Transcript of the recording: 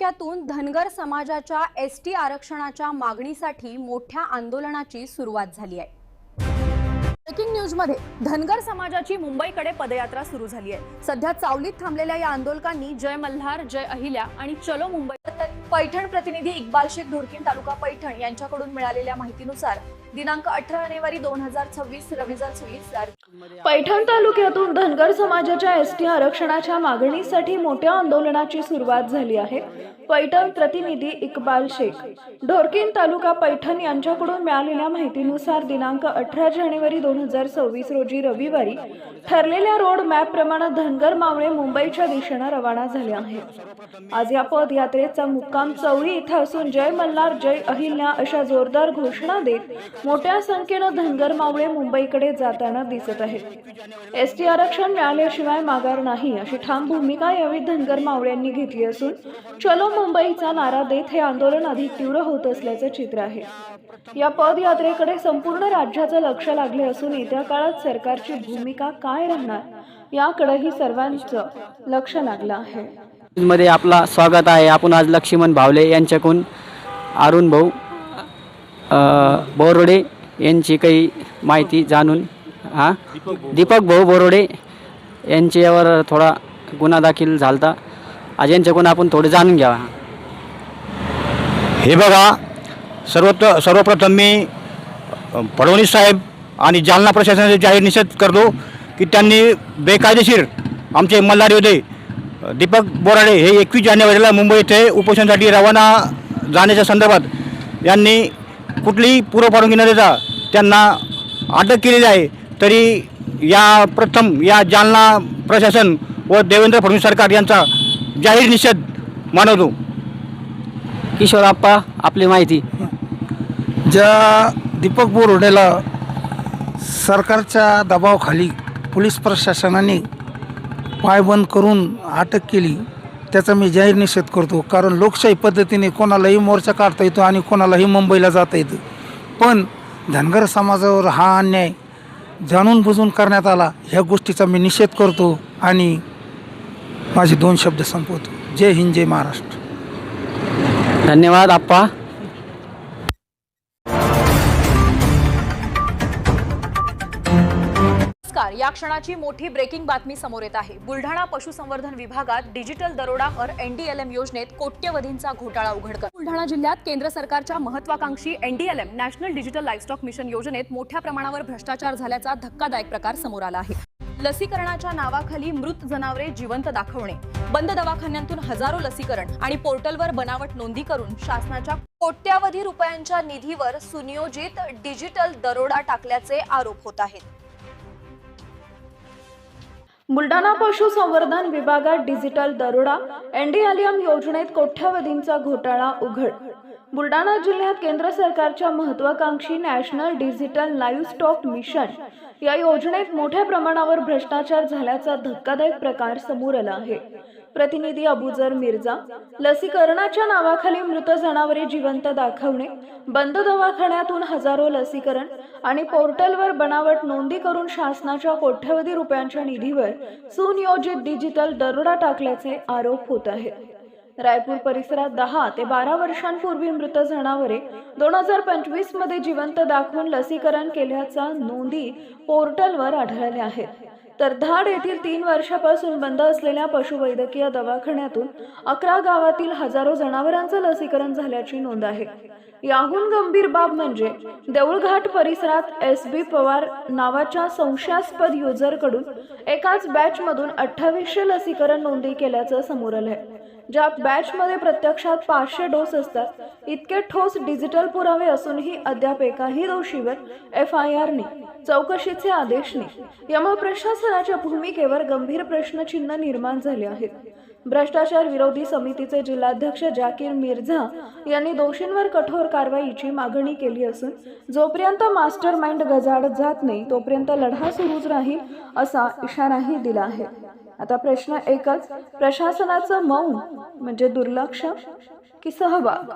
तालुक्यातून धनगर समाजाच्या एसटी आरक्षणाच्या मागणीसाठी मोठ्या आंदोलनाची सुरुवात झाली आहे। ब्रेकिंग न्यूज मध्ये धनगर समाजाची मुंबईकडे पदयात्रा सुरू झाली आहे। सध्या चावलीत थांबलेल्या या आंदोलकांनी जय मल्हार, जय अहिल्या आणि चलो मुंबई पैठण प्रतिनिधी इक्बाल शेख ढोरकीन तालुका पैठण यांच्याकडून मिळालेल्या माहितीनुसार दिनांक 18 जानेवारी 2026 रविवार पैठण तालुक्यातून धनगर समाजाच्या एसटी आरक्षणाच्या मागणीसाठी मोठ्या आंदोलनाची सुरुवात झाली आहे। पैठण प्रतिनिधी इक्बाल शेख ढोरकीन तालुका पैठण यांच्याकडून मिळालेल्या माहितीनुसार दिनांक 18 जानेवारी 2026 रोजी रविवारी ठरलेल्या रोड मॅप प्रमाणे धनगर मावळे मुंबईच्या दिशेने रवाना झाले आहेत। आज या पदयात्रेचा मुक्काम चौळी इथे असून जय मल्हार, जय अहिल्या अशा जोरदार घोषणा देत मोठ्या संख्येने धनगर मावळे मुंबईकडे जाताना दिसत आहेत। एसटी आरक्षण मिळाल्याशिवाय माघार नाही अशी ठाम भूमिका यावेळी धनगर मावळ्यांनी घेतली असून चलो मुंबईचा नारा देत हे आंदोलन अधिक तीव्र होत असल्याचे चित्र आहे। या पदयात्रेकडे संपूर्ण राज्याचे लक्ष लागले असून येत्या काळात सरकारची भूमिका काय राहणार याकडेही सर्वांचं लक्ष लागलं आहे। मध्ये आपला स्वागत आहे। आपण आज लक्ष्मण भावले यांच्याकडून अरुण भाऊ बोरोडे यांची काही माहिती जाणून दीपक भाऊ बोरोडे यांच्यावर थोडा गुन्हा दाखल झालता। आज यांच्याकडून आपण थोडे जाणून घ्यावा। हे बघा, सर्वप्रथम मी फडणवीस साहेब आणि जालना प्रशासनाचे जाहीर निषेध करतो की त्यांनी बेकायदेशीर आमचे मल्हार योद्धे दीपक बोराडे हे 21 जानेवारीला मुंबई येथे उपोषणासाठी रवाना जाण्याच्या संदर्भात यांनी कुठलीही पूर्व परवानगी न देता त्यांना अटक केलेली आहे। तरी या जालना प्रशासन व देवेंद्र फडणवीस सरकार यांचा जाहीर निषेध मानवतो। किशोर आप्पा, आपली माहिती। ज्या दीपक बोराडेला सरकारच्या दबावाखाली पोलीस प्रशासनाने पायबंद करून अटक केली त्याचा मी जाहीर निषेध करतो। कारण लोकशाही पद्धतीने कोणालाही मोर्चा काढता येतो आणि कोणालाही मुंबईला जाता येतं, पण धनगर समाजावर हा अन्याय जाणून बुजून करण्यात आला ह्या गोष्टीचा मी निषेध करतो आणि माझे 2 शब्द संपवतो। जय हिंद, जय महाराष्ट्र। धन्यवाद आप्पा। या क्षणाची मोठी ब्रेकिंग बातमी समोर येत आहे। बुलढाणा पशुसंवर्धन विभागात डिजिटल दरोडावर एनडीएलएम योजनेत कोट्यवधींचा घोटाळा उघडकीस। बुलढाणा जिल्ह्यात केंद्र सरकारच्या महत्वाकांक्षी एनडीएलएम नॅशनल डिजिटल लाईव्हस्टॉक मिशन योजनेत मोठ्या प्रमाणावर भ्रष्टाचार झाल्याचा धक्कादायक प्रकार समोर आला आहे। लसीकरणाच्या नावाखाली मृत जनावरे जिवंत दाखवणे, बंद दवाखान्यांतून हजारो लसीकरण आणि पोर्टलवर बनावट नोंदी करून शासनाच्या कोट्यावधी रुपयांच्या निधीवर सुनियोजित डिजिटल दरोडा टाकल्याचे आरोप होत आहेत। बुलढाणा पशुसंवर्धन विभागात डिजिटल दरोडा, एनडीएलएम योजनेत कोट्यवधींचा घोटाळा उघड। बुलढाणा जिल्ह्यात केंद्र सरकारच्या महत्वाकांक्षी नॅशनल डिजिटल लाईव्हस्टॉक मिशन या योजनेत मोठ्या प्रमाणावर भ्रष्टाचार झाल्याचा धक्कादायक प्रकार समोर आला आहे। प्रतिनिधी अबुजर मिर्झा लसीकरणाच्या नावाखाली मृत जनावरे जिवंत दाखवणे, बंद दवाखान्यातून हजारो लसीकरण आणि पोर्टलवर बनावट नोंदी करून शासनाच्या कोट्यवधी रुपयांच्या निधीवर सुनियोजित डिजिटल दरोडा टाकल्याचे आरोप होत आहेत। रायपूर परिसरात 10 ते 12 वर्षांपूर्वी मृत जनावरे 2025 मध्ये जिवंत दाखवून लसीकरण केल्याच्या नोंदी पोर्टलवर आढळल्या आहेत। तर धाड येथील 3 वर्षापासून बंद असलेल्या पशुवैद्यकीय दवाखान्यातून 11 गावातील हजारो जनावरांचे लसीकरण झाल्याची नोंद आहे। याहून गंभीर बाब म्हणजे देऊळघाट परिसरात एसबी पवार नावाच्या संशयास्पद युजरकडून एकाच बॅचमधून 2800 लसीकरण नोंदी केल्याचं समोर आलंय। ज्या बॅचमध्ये प्रत्यक्षात 500 डोस असतात। इतके ठोस डिजिटल पुरावे असूनही अद्याप एकाही दोषीवर FIR नाही, चौकशीचे आदेश नाही। यामुळे प्रशासनाच्या भूमिकेवर गंभीर प्रश्नचिन्ह निर्माण झाले आहेत। भ्रष्टाचार विरोधी समितीचे जिल्हाध्यक्ष जाकीर मिर्झा यांनी दोषींवर कठोर कारवाईची मागणी केली असून जोपर्यंत मास्टर माइंड गजाआड जात नाही तोपर्यंत लढा सुरूच राहील असा इशाराही दिला आहे। आता प्रश्न एकच, प्रशासनाचं मौन म्हणजे दुर्लक्ष की सहभाग?